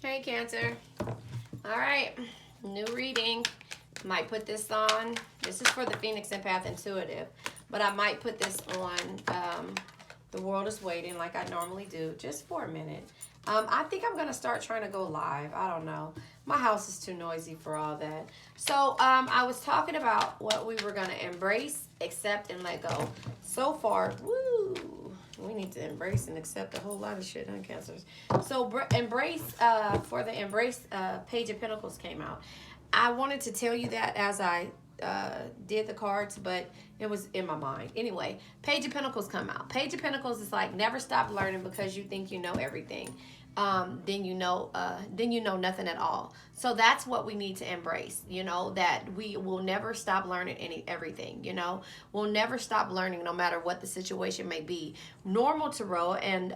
Hey, Cancer. All right, new reading. Might put this on. This is for the Phoenix Empath Intuitive, but I might put this on The World is Waiting like I normally do, just for a minute. I think I'm going to start trying to go live. I don't know. My house is too noisy for all that. So I was talking about what we were going to embrace, accept, and let go. So far, woo, we need to embrace and accept a whole lot of shit, huh, Cancers? So embrace, for the embrace, Page of Pentacles came out. I wanted to tell you that as I did the cards, but it was in my mind. Anyway, Page of Pentacles come out. Page of Pentacles is like never stop learning because you think you know everything. Then you know nothing at all. So that's what we need to embrace, that we will never stop learning everything, we'll never stop learning no matter what the situation may be. Normal tarot and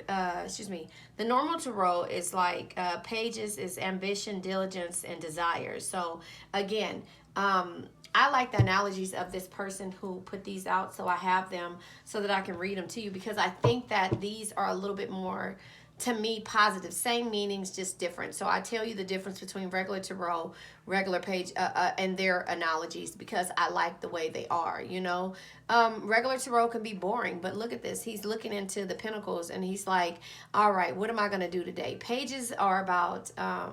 the normal tarot is like pages is ambition, diligence, and desires. So again, I like the analogies of this person who put these out, so I have them so that I can read them to you, because I think that these are a little bit more, to me, positive. Same meanings, just different. So I tell you the difference between regular tarot, regular page, and their analogies, because I like the way they are, Regular tarot can be boring, but look at this. He's looking into the pentacles, and he's like, all right, what am I going to do today? Pages are about, I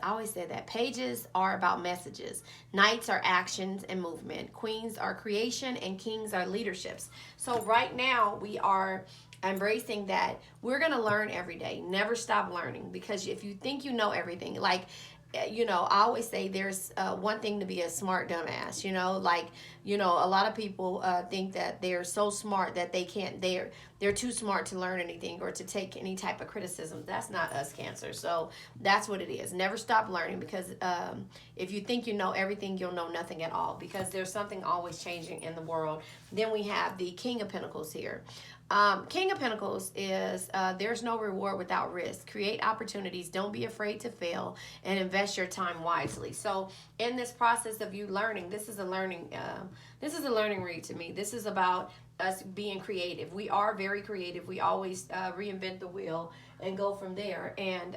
always say that. Pages are about messages. Knights are actions and movement. Queens are creation, and kings are leaderships. So right now we are embracing that we're going to learn every day. Never stop learning, because if you think you know everything, like, I always say there's one thing to be a smart dumbass, a lot of people think that they're so smart that they're too smart to learn anything or to take any type of criticism. That's not us, Cancer. So that's what it is. Never stop learning, because if you think you know everything, you'll know nothing at all, because there's something always changing in the world. Then we have the King of Pentacles here. King of Pentacles is there's no reward without risk. Create opportunities. Don't be afraid to fail, and invest your time wisely. So in this process of you learning, this is a learning read to me. This is about us being creative. We are very creative. We always reinvent the wheel and go from there. And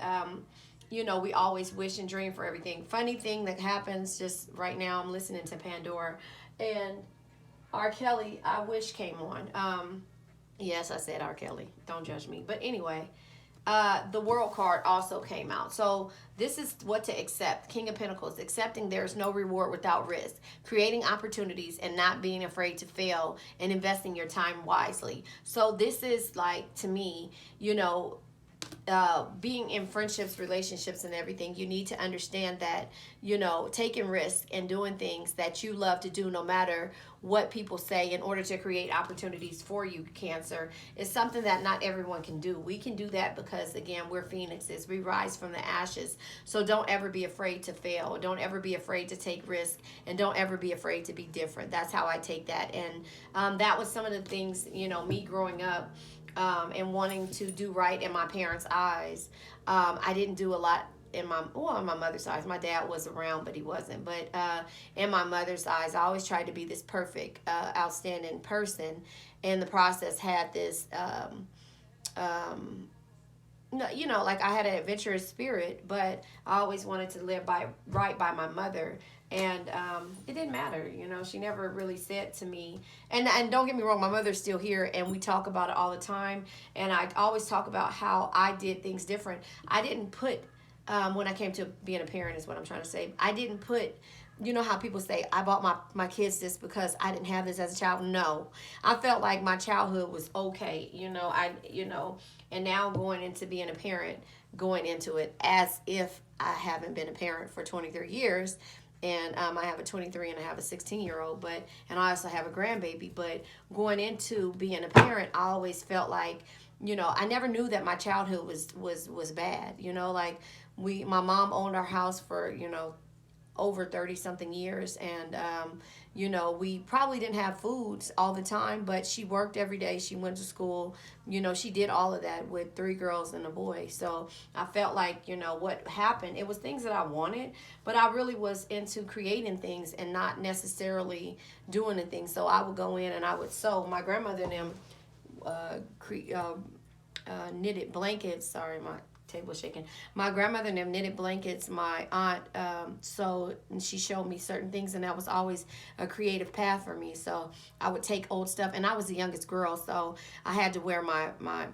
we always wish and dream for everything. Funny thing that happens just right now, I'm listening to Pandora, and R. Kelly, I wish, came on. Yes, I said R. Kelly. Don't judge me. But anyway, the World card also came out. So this is what to accept. King of Pentacles, accepting there's no reward without risk. Creating opportunities and not being afraid to fail, and investing your time wisely. So this is like, to me, being in friendships, relationships, and everything, you need to understand that, taking risks and doing things that you love to do, no matter what people say, in order to create opportunities for you, Cancer, is something that not everyone can do. We can do that because, again, we're phoenixes. We rise from the ashes. So don't ever be afraid to fail. Don't ever be afraid to take risks, and don't ever be afraid to be different. That's how I take that. And that was some of the things, me growing up, and wanting to do right in my parents' eyes. I didn't do a lot in my mother's eyes. My dad was around, but he wasn't. But in my mother's eyes, I always tried to be this perfect, outstanding person. And the process had this, like, I had an adventurous spirit, but I always wanted to live right by my mother. And it didn't matter, she never really said to me, and don't get me wrong, my mother's still here, and we talk about it all the time, and I always talk about how I did things different. I didn't put, when I came to being a parent, is what I'm trying to say, I didn't put, how people say, I bought my kids this because I didn't have this as a child. No, I felt like my childhood was okay, and now going into being a parent, going into it as if I haven't been a parent for 23 years. And I have a 23 and I have a 16-year-old, and I also have a grandbaby. But going into being a parent, I always felt like, I never knew that my childhood was bad. Like my mom owned our house for, over 30 something years, and we probably didn't have food all the time, but she worked every day. She went to school, she did all of that with 3 girls and a boy. So I felt like, what happened, it was things that I wanted, but I really was into creating things and not necessarily doing the things. So I would go in and I would sew. My grandmother and them knitted blankets. Sorry, my table shaking. My grandmother knitted blankets. My aunt sewed, and she showed me certain things, and that was always a creative path for me. So I would take old stuff, and I was the youngest girl, so I had to wear my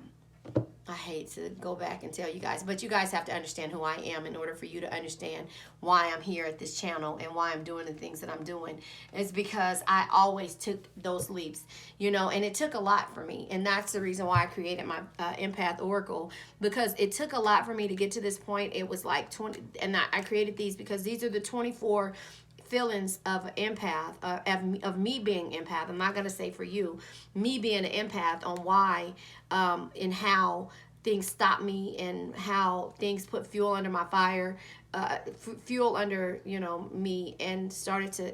I hate to go back and tell you guys, but you guys have to understand who I am in order for you to understand why I'm here at this channel and why I'm doing the things that I'm doing. It's because I always took those leaps, you know, and it took a lot for me. And that's the reason why I created my Empath Oracle, because it took a lot for me to get to this point. It was like 20, and I created these because these are the 24 feelings of an empath, of me being empath. I'm not going to say for you, me being an empath, on why and how things stop me and how things put fuel under my fire, fuel under, you know, me, and started to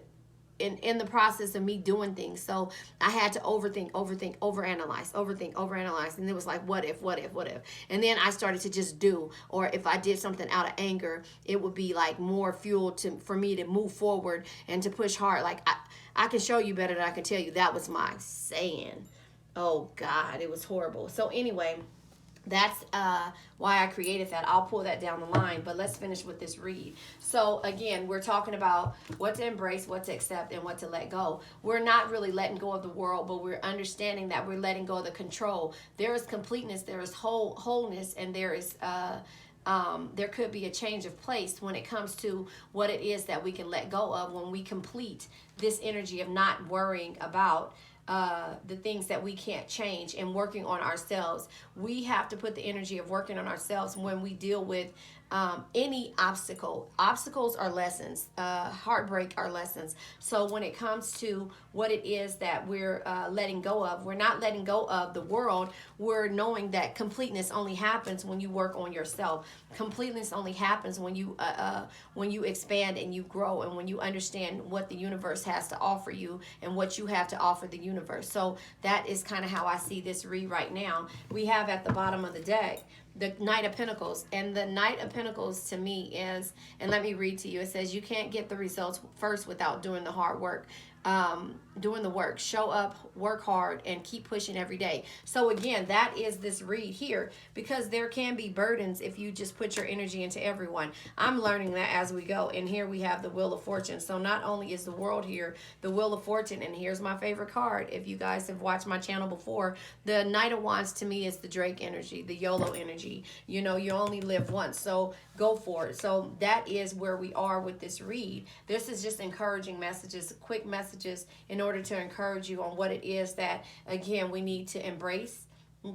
in the process of me doing things. So I had to overthink, overanalyze. And it was like, what if? And then I started to just do, or if I did something out of anger, it would be like more fuel for me to move forward and to push hard. Like I can show you better than I can tell you. That was my saying. Oh God, it was horrible. So anyway, that's why I created that. I'll pull that down the line, but let's finish with this read. So again, we're talking about what to embrace, what to accept, and what to let go. We're not really letting go of the world, but we're understanding that we're letting go of the control. There is completeness, there is wholeness, and there is there could be a change of place when it comes to what it is that we can let go of when we complete this energy of not worrying about the things that we can't change and working on ourselves. We have to put the energy of working on ourselves when we deal with any obstacle. Obstacles are lessons. Heartbreak are lessons. So when it comes to what it is that we're letting go of, we're not letting go of the world. We're knowing that completeness only happens when you work on yourself. Completeness only happens when you expand and you grow, and when you understand what the universe has to offer you and what you have to offer the universe. So that is kind of how I see this read right now. We have at the bottom of the deck the Knight of Pentacles, and the Knight of Pentacles to me is, and let me read to you, it says, you can't get the results first without doing the hard work. Doing the work. Show up, work hard, and keep pushing every day. So again, that is this read here, because there can be burdens if you just put your energy into everyone. I'm learning that as we go. And here we have the Wheel of Fortune. So not only is the world here, the Wheel of Fortune, and here's my favorite card. If you guys have watched my channel before, the Knight of Wands to me is the Drake energy, the YOLO energy. You know, you only live once, so go for it. So that is where we are with this read. This is just encouraging messages, quick messages, in order to encourage you on what it is that, again, we need to embrace.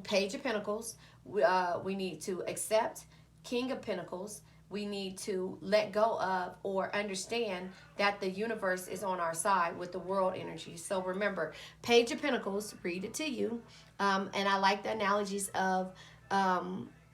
Page of Pentacles. We need to accept. King of Pentacles. We need to let go of or understand that the universe is on our side with the world energy. So remember, Page of Pentacles, read it to you. And I like the analogies of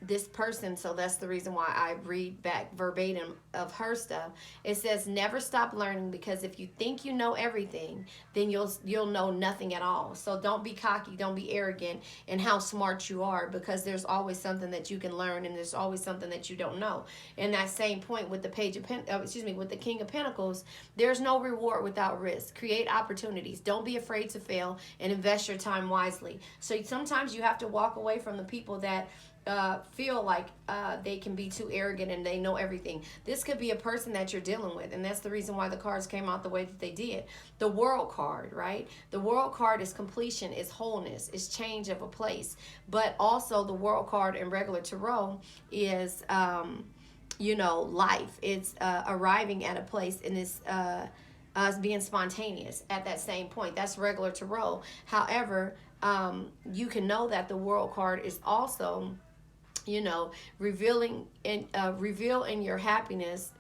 this person, so that's the reason why I read back verbatim of her stuff. It says, never stop learning, because if you think you know everything, then you'll know nothing at all. So don't be cocky, don't be arrogant in how smart you are, because there's always something that you can learn, and there's always something that you don't know. And that same point with the with the King of Pentacles, there's no reward without risk. Create opportunities. Don't be afraid to fail, and invest your time wisely. So sometimes you have to walk away from the people that feel like they can be too arrogant and they know everything. This could be a person that you're dealing with, and that's the reason why the cards came out the way that they did. The World card, right? The World card is completion, is wholeness, is change of a place. But also the World card in regular tarot is, you know, life. It's arriving at a place, and it's us being spontaneous at that same point. That's regular tarot. However, you can know that the World card is also, you know, reveal in your happiness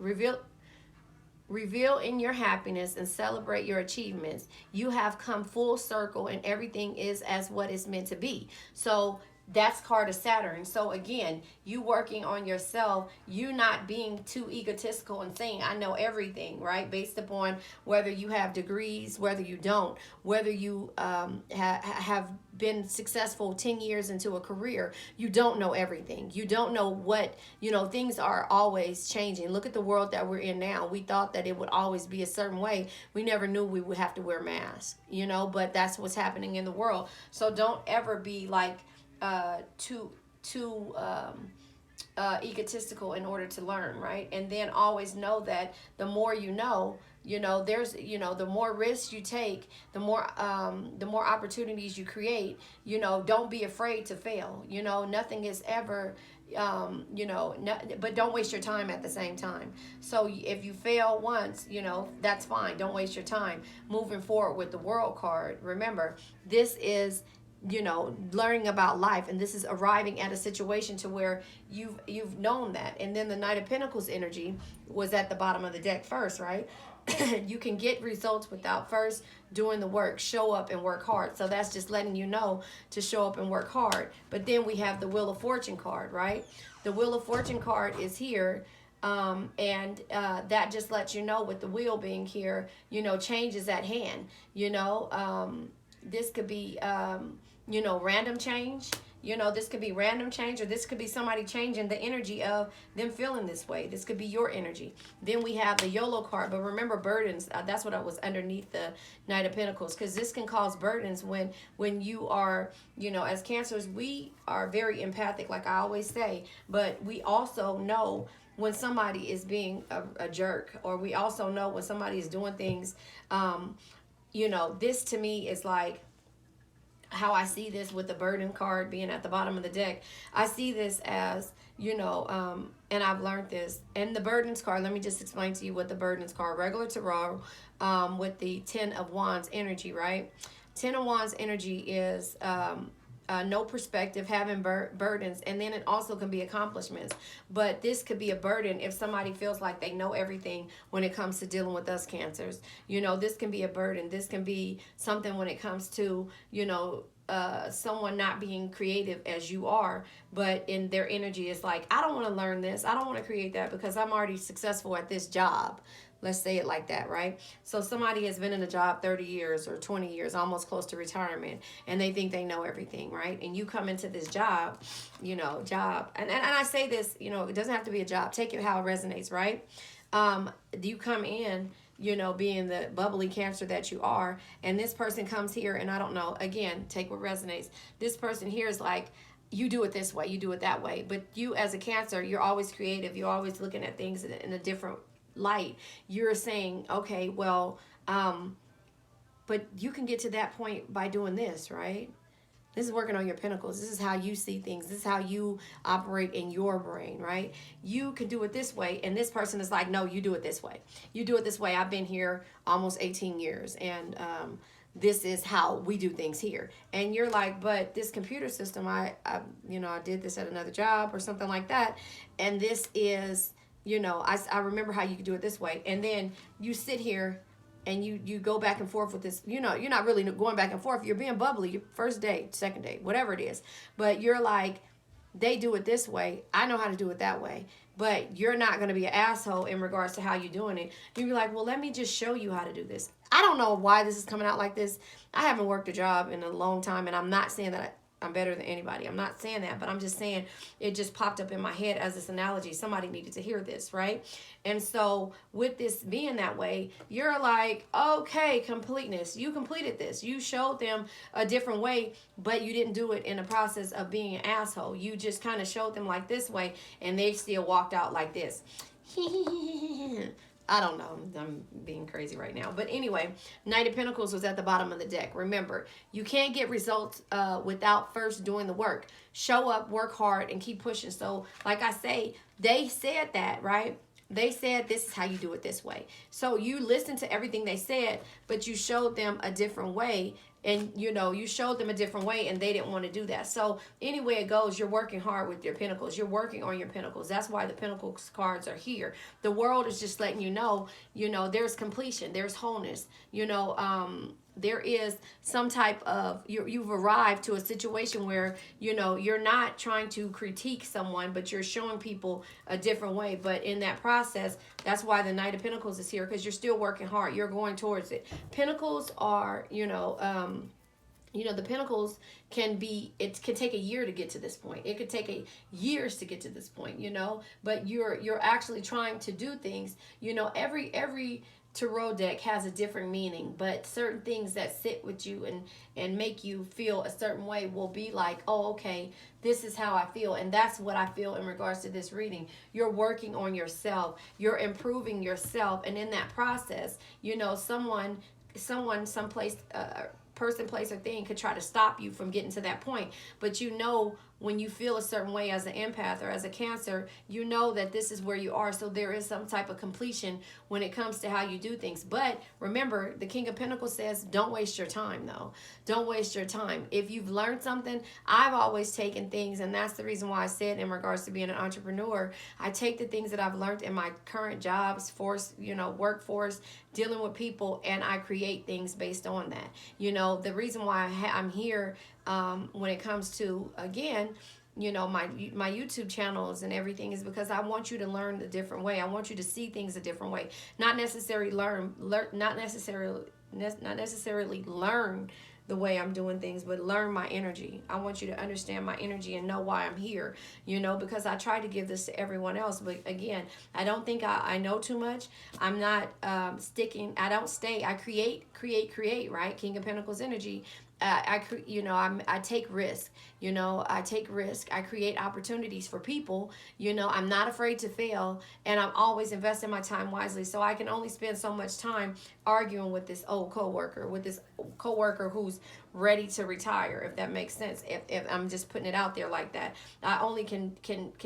and celebrate your achievements. You have come full circle, and everything is as what it's meant to be. So that's card of Saturn. So again, you working on yourself, you not being too egotistical and saying, I know everything, right? Based upon whether you have degrees, whether you don't, whether you have been successful 10 years into a career, you don't know everything. You don't know what, you know, things are always changing. Look at the world that we're in now. We thought that it would always be a certain way. We never knew we would have to wear masks, you know, but that's what's happening in the world. So don't ever be like, too egotistical in order to learn, right? And then always know that the more there's, the more risks you take, the more opportunities you create. Don't be afraid to fail. Nothing is ever, but don't waste your time at the same time. So if you fail once, that's fine. Don't waste your time. Moving forward with the World card, remember, this is learning about life, and this is arriving at a situation to where you've known that. And then the Knight of Pentacles energy was at the bottom of the deck first, right? You can get results without first doing the work. Show up and work hard. So that's just letting you know to show up and work hard. But then we have the Wheel of Fortune card, right? The Wheel of Fortune card is here. And that just lets you know, with the wheel being here, change is at hand. This could be random change. This could be random change, or this could be somebody changing the energy of them feeling this way. This could be your energy. Then we have the YOLO card. But remember, burdens, that's what I was underneath the Knight of Pentacles, because this can cause burdens when you are, as Cancers, we are very empathic, like I always say, but we also know when somebody is being a jerk, or we also know when somebody is doing things. This to me is like, how I see this with the burden card being at the bottom of the deck. I see this as, and I've learned this. And the burdens card, let me just explain to you what the burdens card, regular tarot, with the 10 of Wands energy, right? 10 of Wands energy is no perspective, having burdens, and then it also can be accomplishments. But this could be a burden if somebody feels like they know everything when it comes to dealing with us Cancers. This can be a burden. This can be something when it comes to, someone not being creative as you are, but in their energy is like, I don't want to learn this. I don't want to create that because I'm already successful at this job. Let's say it like that, right? So somebody has been in a job 30 years or 20 years, almost close to retirement, and they think they know everything, right? And you come into this job, and I say this, it doesn't have to be a job. Take it how it resonates, right? You come in, being the bubbly Cancer that you are, and this person comes here, and I don't know, again, take what resonates. This person here is like, you do it this way, you do it that way. But you as a Cancer, you're always creative. You're always looking at things in a different light. You're saying, okay, well, but you can get to that point by doing this, right? This is working on your pentacles. This is how you see things. This is how you operate in your brain, right? You can do it this way. And this person is like, no, you do it this way. You do it this way. I've been here almost 18 years. And this is how we do things here. And you're like, but this computer system, I did this at another job or something like that. And this is, I remember how you could do it this way. And then you sit here and you go back and forth with this, you're not really going back and forth. You're being bubbly, your first date, second date, whatever it is. But you're like, they do it this way. I know how to do it that way. But you're not going to be an asshole in regards to how you're doing it. You'll be like, well, let me just show you how to do this. I don't know why this is coming out like this. I haven't worked a job in a long time, and I'm not saying that I'm better than anybody. I'm not saying that, but I'm just saying it just popped up in my head as this analogy. Somebody needed to hear this, right? And so with this being that way, you're like, okay, completeness. You completed this. You showed them a different way, but you didn't do it in the process of being an asshole. You just kind of showed them like this way, and they still walked out like this. I don't know. I'm being crazy right now. But anyway, Knight of Pentacles was at the bottom of the deck. Remember, you can't get results without first doing the work. Show up, work hard, and keep pushing. So, like I say, they said that, right? They said this is how you do it this way. So you listened to everything they said, but you showed them a different way. And, you showed them a different way, and they didn't want to do that. So any way it goes, you're working hard with your pentacles. You're working on your pentacles. That's why the pentacles cards are here. The world is just letting you know, there's completion. There's wholeness. There is some type of, you've arrived to a situation where, you're not trying to critique someone, but you're showing people a different way. But in that process, that's why the Knight of Pentacles is here, because you're still working hard. You're going towards it. Pentacles are, the pentacles it can take a year to get to this point. It could take years to get to this point, but you're actually trying to do things, every tarot deck has a different meaning, but certain things that sit with you and make you feel a certain way will be like, oh, okay, this is how I feel. And that's what I feel in regards to this reading. You're working on yourself, you're improving yourself, and in that process, you know, someone, someplace, person, place, or thing could try to stop you from getting to that point. But you know, when you feel a certain way as an empath or as a Cancer, you know that this is where you are. So there is some type of completion when it comes to how you do things. But remember, the King of Pentacles says, don't waste your time, though. Don't waste your time. If you've learned something, I've always taken things, and that's the reason why I said in regards to being an entrepreneur, I take the things that I've learned in my current jobs, workforce, dealing with people, and I create things based on that. You know, the reason why I'm here when it comes to, again, you know, my YouTube channels and everything is because I want you to learn a different way. I want you to see things a different way. Not necessarily not necessarily learn the way I'm doing things, but learn my energy. I want you to understand my energy and know why I'm here, you know, because I try to give this to everyone else. But again, I don't think I know too much. I'm not I don't stay. I create, right? King of Pentacles energy. I take risk, I create opportunities for people, I'm not afraid to fail, and I'm always investing my time wisely. So I can only spend so much time arguing with this old coworker, who's ready to retire, if that makes sense. If I'm just putting it out there like that, I only can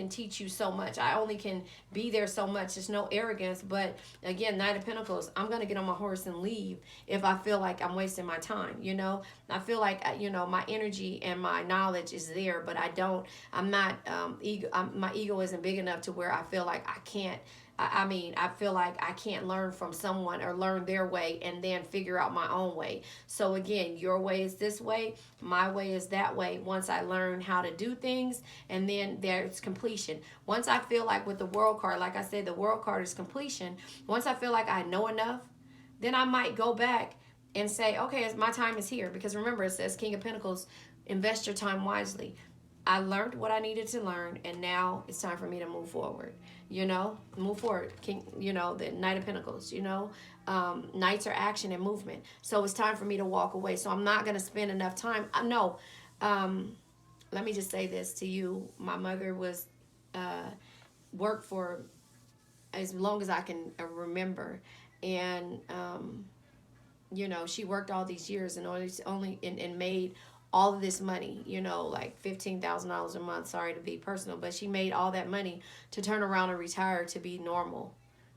teach you so much. I only can be there so much. There's no arrogance, but again, Knight of Pentacles, I'm going to get on my horse and leave if I feel like I'm wasting my time. I feel like, my energy and my knowledge is there, but I'm not, my ego isn't big enough to where I feel like I can't. I feel like I can't learn from someone or learn their way and then figure out my own way. So again, your way is this way, my way is that way. Once I learn how to do things, and then there's completion. Once I feel like with the World card, like I said, the World card is completion. Once I feel like I know enough, then I might go back and say, okay, my time is here. Because remember, it says King of Pentacles, invest your time wisely. I learned what I needed to learn, and now it's time for me to move forward. Move forward. The Knight of Pentacles, Knights are action and movement. So it's time for me to walk away. So I'm not going to spend enough time. No. Let me just say this to you. My mother was worked for as long as I can remember. And, she worked all these years and only made all of this money, like $15,000 a month. Sorry to be personal, but she made all that money to turn around and retire to be normal,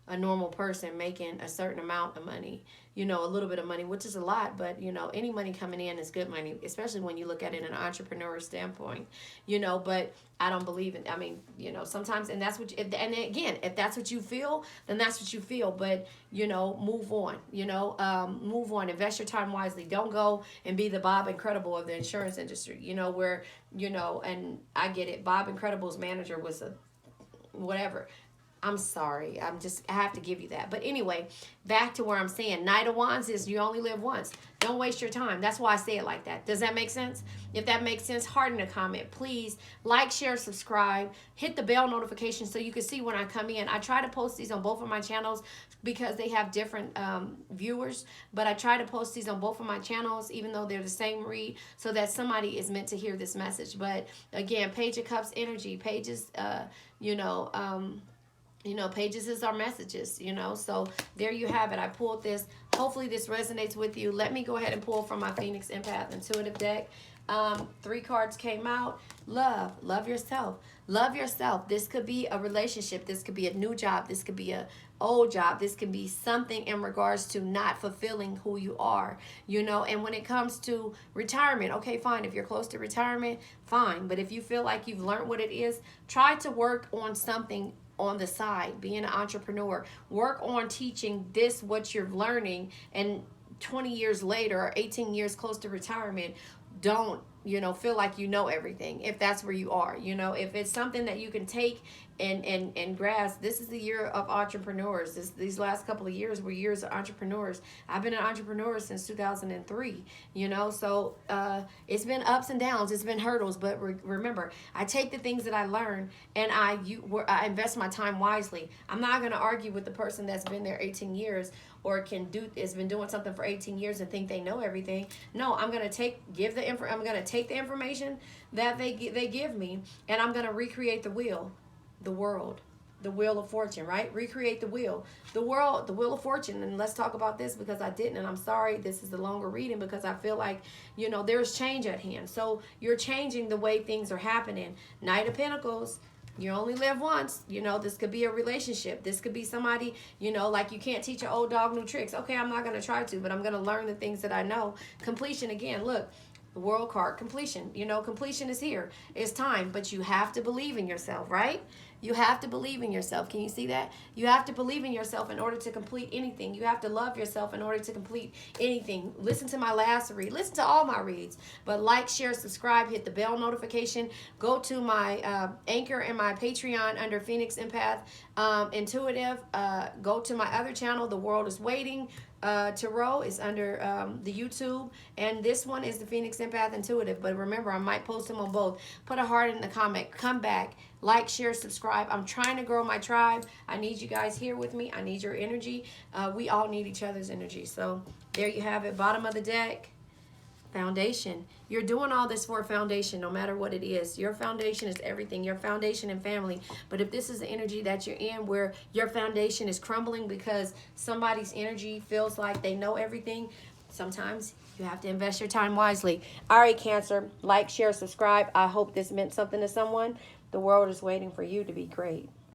a normal person making a certain amount of money, a little bit of money, which is a lot, but any money coming in is good money, especially when you look at it in an entrepreneur standpoint, but I don't believe in, sometimes, and that's what, and again, if that's what you feel, then that's what you feel, but, move on, move on, invest your time wisely. Don't go and be the Bob Incredible of the insurance industry, where, and I get it, Bob Incredible's manager was a whatever. I'm sorry. I have to give you that. But anyway, back to where I'm saying. Knight of Wands is you only live once. Don't waste your time. That's why I say it like that. Does that make sense? If that makes sense, heart in a comment. Please like, share, subscribe. Hit the bell notification so you can see when I come in. I try to post these on both of my channels because they have different viewers. But I try to post these on both of my channels, even though they're the same read, so that somebody is meant to hear this message. But again, Page of Cups energy. Pages, pages is our messages, so there you have it. I pulled this. Hopefully this resonates with you. Let me go ahead and pull from my Phoenix Empath Intuitive deck. 3 cards came out. Love yourself. Love yourself. This could be a relationship. This could be a new job. This could be a old job. This could be something in regards to not fulfilling who you are, and when it comes to retirement, okay, fine. If you're close to retirement, fine. But if you feel like you've learned what it is, try to work on something on the side, being an entrepreneur. Work on teaching this, what you're learning, and 20 years later or 18 years close to retirement, don't feel like you know everything. If that's where you are, if it's something that you can take and grasp. This is the year of entrepreneurs. These last couple of years were years of entrepreneurs. I've been an entrepreneur since 2003, so it's been ups and downs, it's been hurdles, but remember, I take the things that I learn and I invest my time wisely. I'm not going to argue with the person that's been there 18 years or has been doing something for 18 years and think they know everything. No, I'm going to take the information that they give me, and I'm going to recreate the wheel, the world. The wheel of fortune, right? Recreate the wheel. The wheel of fortune. And let's talk about this because I didn't, and I'm sorry this is the longer reading because I feel like, there's change at hand. So you're changing the way things are happening. Knight of Pentacles. You only live once. This could be a relationship. This could be somebody, like you can't teach an old dog new tricks. Okay, I'm not going to try to, but I'm going to learn the things that I know. Completion again. Look, the world card, completion. Completion is here. It's time, but you have to believe in yourself, right? You have to believe in yourself. Can you see that? You have to believe in yourself in order to complete anything. You have to love yourself in order to complete anything. Listen to my last read. Listen to all my reads. But like, share, subscribe, hit the bell notification. Go to my Anchor and my Patreon under Phoenix Empath Intuitive. Go to my other channel, The World is Waiting. Tarot is under the YouTube, and this one is the Phoenix Empath Intuitive. But remember, I might post them on both. Put a heart in the comment. Come back. Like, share, subscribe. I'm trying to grow my tribe. I need you guys here with me. I need your energy. We all need each other's energy. So there you have it. Bottom of the deck. Foundation. You're doing all this for a foundation, no matter what it is. Your foundation is everything. Your foundation and family. But if this is the energy that you're in where your foundation is crumbling because somebody's energy feels like they know everything, sometimes you have to invest your time wisely. All right, Cancer. Like, share, subscribe. I hope this meant something to someone. The world is waiting for you to be great.